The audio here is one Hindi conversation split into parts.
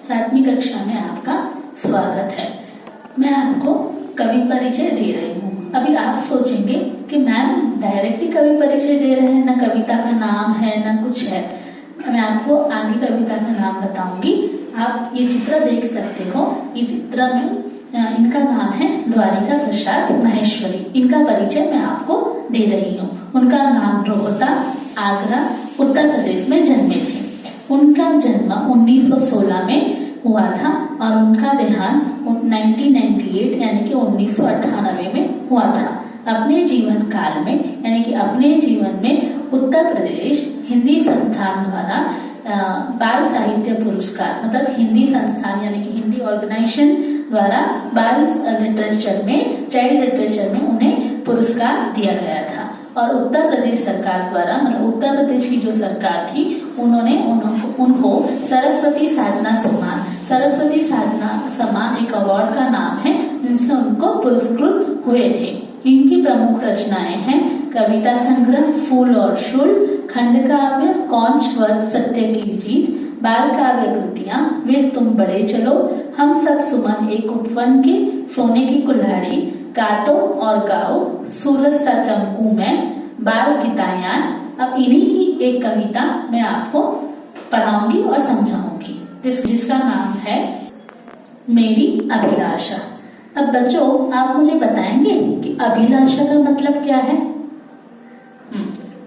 7वीं कक्षा में आपका स्वागत है। मैं आपको कवि परिचय दे रही हूँ। अभी आप सोचेंगे कि मैम डायरेक्टली कवि परिचय दे रहे हैं, ना कविता का नाम है ना कुछ है। मैं आपको आगे कविता का नाम बताऊंगी। आप ये चित्र देख सकते हो। ये चित्र में इनका नाम है द्वारिका प्रसाद माहेश्वरी। इनका परिचय मैं आपको दे रही हूँ। उनका नाम रोहतक, आगरा, उत्तर प्रदेश में जन्मे थे। उनका जन्म 1916 में हुआ था और उनका देहांत 1998 यानी कि 1998 में हुआ था। अपने जीवन काल में यानी कि अपने जीवन में उत्तर प्रदेश हिंदी संस्थान द्वारा बाल साहित्य पुरस्कार, मतलब हिंदी संस्थान यानी कि हिंदी ऑर्गेनाइजेशन द्वारा बाल लिटरेचर में, चाइल्ड लिटरेचर में उन्हें पुरस्कार दिया गया था। और उत्तर प्रदेश सरकार द्वारा, मतलब उत्तर प्रदेश की जो सरकार थी, उन्होंने उनको सरस्वती साधना सम्मान एक अवार्ड का नाम है, जिनसे उनको पुरस्कृत हुए थे। इनकी प्रमुख रचनाएं हैं कविता संग्रह फूल और शूल, खंड काव्य कौंच वध सत्य की जीत, बाल काव्य कृतियां वीर तुम बड़े चलो, हम सब सुमन एक उपवन के, सोने की कुल्हाड़ी, काटो और गाओ, सूरज सा चमकू मैं, बाल कितायान। अब इन्हीं की एक कविता मैं आपको पढ़ाऊंगी और समझाऊंगी, जिसका नाम है मेरी अभिलाषा। अब बच्चों, आप मुझे बताएंगे कि अभिलाषा का मतलब क्या है?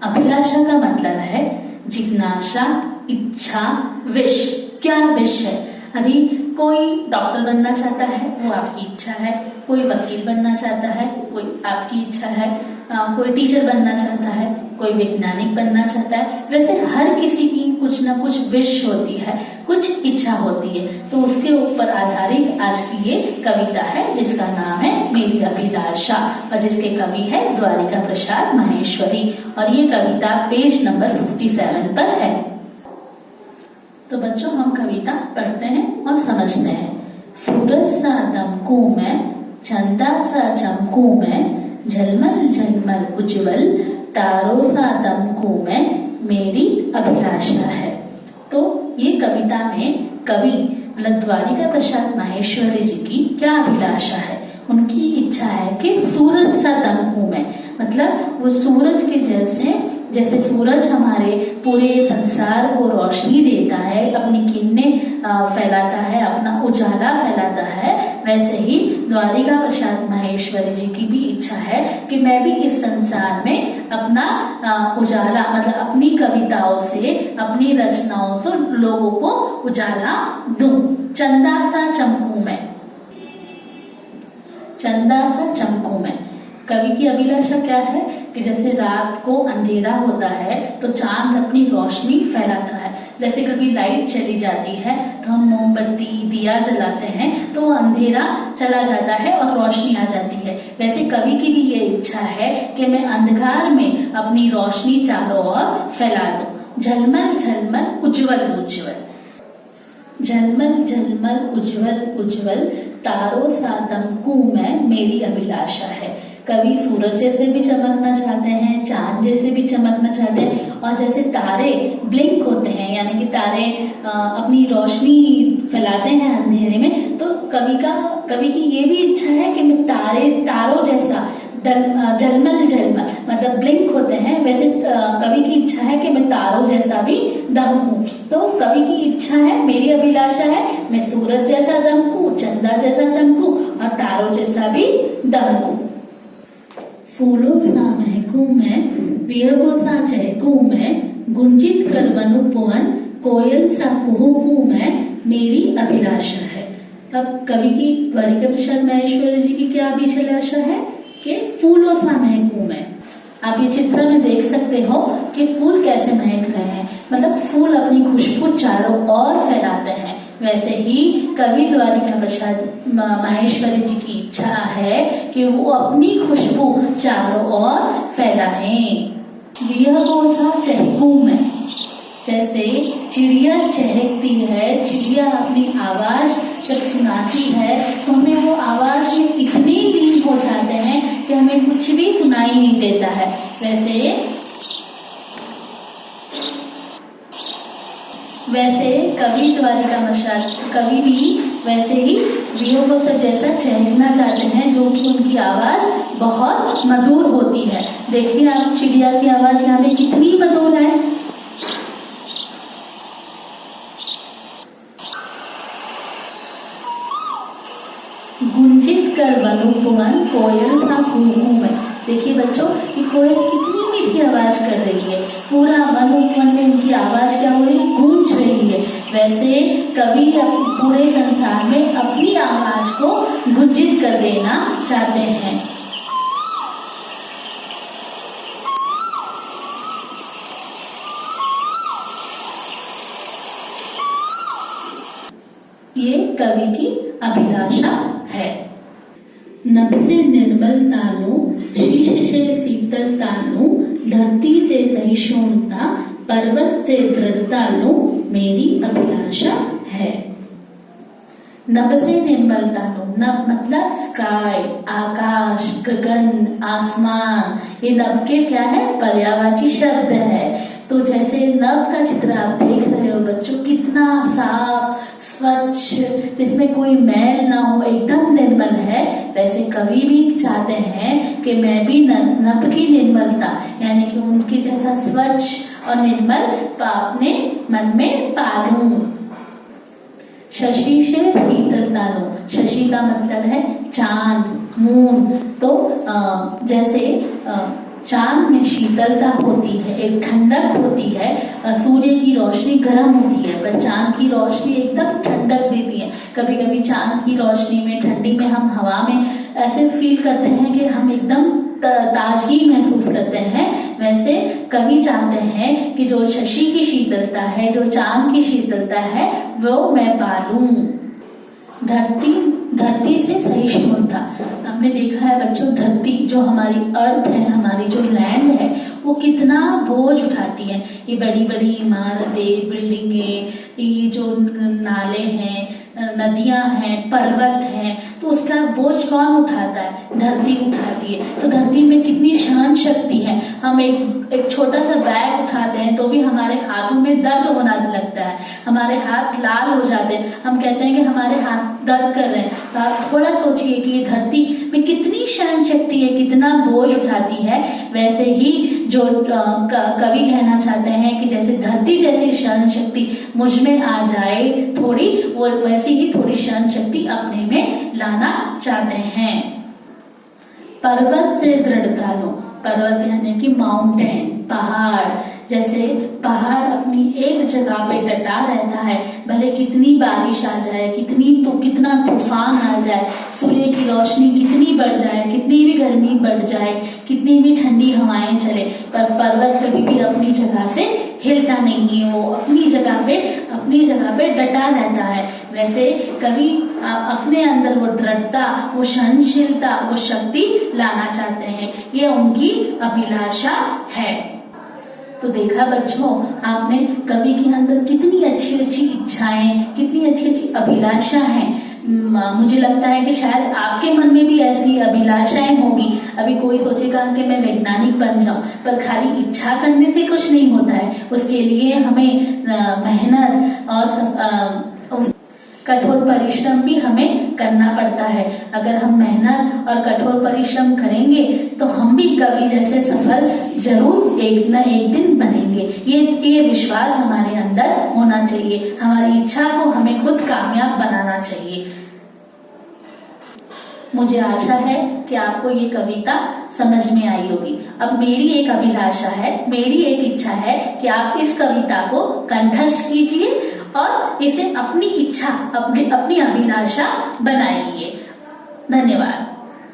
अभिलाषा का मतलब है जिज्ञासा, इच्छा, विश। क्या विश है? अभी कोई डॉक्टर बनना चाहता है, वो आपकी इच्छा है। कोई वकील बनना चाहता है, कोई आपकी इच्छा है। कोई टीचर बनना चाहता है, कोई वैज्ञानिक बनना चाहता है। वैसे हर किसी की कुछ ना कुछ विश होती है, कुछ इच्छा होती है। तो उसके ऊपर आधारित आज की ये कविता है, जिसका नाम है मेरी अभिलाषा और जिसके कवि है द्वारिका प्रसाद माहेश्वरी। और ये कविता पेज नंबर 57 पर है। तो बच्चों, हम कविता पढ़ते हैं और समझते हैं। सूरज सा दमकू मैं, चंदा सा चमकू मैं, झलमल झलमल उज्जवल, तारों सा दमकू मैं, मेरी अभिलाषा है। तो ये कविता में कवि मतलब द्वारिका प्रसाद माहेश्वरी जी की क्या अभिलाषा है? उनकी इच्छा है कि सूरज सा दमकू मैं, मतलब वो सूरज के जैसे सूरज हमारे पूरे संसार को रोशनी देता है, अपनी किरणें फैलाता है, अपना उजाला फैलाता है, वैसे ही द्वारिका प्रसाद माहेश्वरी जी की भी इच्छा है कि मैं भी इस संसार में अपना उजाला, मतलब अपनी कविताओं से, अपनी रचनाओं से लोगों को उजाला दूं। चंदा सा चमकू मैं, चंदा सा चमकू मैं। कवि की अभिलाषा क्या है कि जैसे रात को अंधेरा होता है तो चांद अपनी रोशनी फैलाता है। जैसे कभी लाइट चली जाती है तो हम मोमबत्ती, दिया जलाते हैं तो वो अंधेरा चला जाता है और रोशनी आ जाती है। वैसे कवि की भी ये इच्छा है कि मैं अंधकार में अपनी रोशनी चारों ओर फैला दूं। झलमल झलमल उज्जवल उज्जवल, झलमल झलमल उज्जवल उज्जवल, तारों सा दमकू मैं, मेरी अभिलाषा है। कवि सूरज जैसे भी चमकना चाहते हैं, चांद जैसे भी चमकना चाहते हैं, और जैसे तारे ब्लिंक होते हैं, यानी कि तारे अपनी रोशनी फैलाते हैं अंधेरे में, तो कवि की ये भी इच्छा है कि मैं तारों जैसा झलमल झलमल मतलब ब्लिंक होते हैं, वैसे कवि की इच्छा है कि मैं तारों जैसा भी दमकूं। तो कवि की इच्छा है, मेरी अभिलाषा है, मैं सूरज जैसा दमकूं, चंदा जैसा चमकूं और तारों जैसा भी दमकूं। फूलों सा महकूं मैं, विहगों सा चहकूं मैं, गुंजित कर वनुपवन, कोयल सा कुहुकूं मैं, मेरी अभिलाषा है। अब कवि की द्वारिका प्रसाद माहेश्वरी जी की क्या अभिलाषा है कि फूलों सा महकूं मैं। आप ये चित्र में देख सकते हो कि फूल कैसे महक रहे हैं, मतलब फूल अपनी खुशबू चारों ओर फैलाते हैं। वैसे ही कवि द्वारिका प्रसाद माहेश्वरी जी की इच्छा है कि वो अपनी खुशबू चारों ओर फैलाएं। विहगों सा चहकूं मैं, जैसे चिड़िया चहकती है, चिड़िया अपनी आवाज जब सुनाती है तो हमें वो आवाज में इतनी लीन हो जाते हैं कि हमें कुछ भी सुनाई नहीं देता है। वैसे कवि द्वारिका मशाल कवि भी वैसे ही वियोग से जैसा चहकना चाहते हैं, जो कि उनकी आवाज बहुत मधुर होती है। देखिए आप चिड़िया की आवाज यहाँ पे कितनी मधुर है। गुंजित कर वनुपवन कोयल सा कुहू में। देखिए बच्चों कि कोयल कितनी मीठी आवाज कर रही है, पूरा वन उपवन में उनकी आवाज क्या हो रही है, गूंज रही है। वैसे कवि पूरे संसार में अपनी आवाज को गुंजित कर देना चाहते हैं। ये कवि की अभिलाषा है। नभ से निर्मल तानु, शीश से शीतल तानु, धरती से सहिष्णुता, पर्वत से दृढ़ता लो, मेरी अभिलाषा है। नभ से निर्मल तानु, नभ मतलब स्काई, आकाश, गगन, आसमान। ये नभ के क्या है, पर्यायवाची शब्द है। तो जैसे नभ का चित्र आप देख रहे हो बच्चों, कितना साफ स्वच्छ, इसमें कोई मैल ना हो, एकदम निर्मल है। वैसे कवि भी चाहते हैं कि मैं भी नभ की निर्मलता यानी कि उनकी जैसा स्वच्छ और निर्मल अपने मन में पालूं। शशि से शीतलता लो, शशि का मतलब है चांद, मून। तो जैसे चांद में शीतलता होती है, एक ठंडक होती है। सूर्य की रोशनी गर्म होती है पर चांद की रोशनी एकदम ठंडक देती है। कभी कभी चांद की रोशनी में ठंडी में हम हवा में ऐसे फील करते हैं कि हम एकदम ताजगी महसूस करते हैं। वैसे कवि चाहते हैं कि जो शशि की शीतलता है, जो चांद की शीतलता है, वो मैं पालूं। धरती से सहिष्णुता। हमने देखा है बच्चों, धरती जो हमारी अर्थ है, हमारी जो लैंड है, वो कितना बोझ उठाती है। ये बड़ी बड़ी इमारतें, बिल्डिंगें, ये जो नाले हैं, नदियां हैं, पर्वत हैं, तो उसका बोझ कौन उठाता है, धरती उठाती है। तो धरती में कितनी सहन शक्ति है। हम एक छोटा सा बैग उठाते हैं तो भी हमारे हाथों में दर्द होना लगता है, हमारे हाथ लाल हो जाते हैं, हम कहते हैं कि हमारे हाथ दर्द कर रहे हैं। तो आप थोड़ा सोचिए कि ये धरती में कितनी सहन शक्ति है, कितना बोझ उठाती है। वैसे ही जो कवि कहना चाहते हैं कि जैसे धरती जैसी सहन शक्ति मुझ में आ जाए थोड़ी, वो वैसी ही थोड़ी सहन शक्ति अपने में लाना चाहते हैं। पर्वत से दृढ़ता लो, पर्वत यानी कि माउंटेन, पहाड़। जैसे पहाड़ अपनी एक जगह पे डटा रहता है, भले कितनी बारिश आ जाए, कितना तूफान आ जाए, सूर्य की रोशनी कितनी बढ़ जाए, कितनी भी गर्मी बढ़ जाए, कितनी भी ठंडी हवाएं चले, पर पर्वत कभी भी अपनी जगह से हिलता नहीं है। वो अपनी जगह पे डटा रहता है। वैसे कवि अपने अंदर वो दृढ़ता, वो सहनशीलता, वो शक्ति लाना चाहते हैं। ये उनकी अभिलाषा है। तो देखा बच्चों आपने कवि के अंदर कितनी अच्छी अच्छी इच्छाएं, कितनी अच्छी अच्छी अभिलाषा हैं। मुझे लगता है कि शायद आपके मन में भी ऐसी अभिलाषाएं होगी। अभी कोई सोचेगा कि मैं वैज्ञानिक बन जाऊं, पर खाली इच्छा करने से कुछ नहीं होता है। उसके लिए हमें मेहनत और कठोर परिश्रम भी हमें करना पड़ता है। अगर हम मेहनत और कठोर परिश्रम करेंगे तो हम भी कवि जैसे सफल जरूर एक न एक दिन बनेंगे। ये विश्वास हमारे अंदर होना चाहिए। हमारी इच्छा को हमें खुद कामयाब बनाना चाहिए। मुझे आशा है कि आपको ये कविता समझ में आई होगी। अब मेरी एक अभिलाषा है, मेरी एक इच्छा है कि आप इस कविता को कंठस्थ कीजिए और इसे अपनी इच्छा, अपनी अभिलाषा बनाइए। धन्यवाद।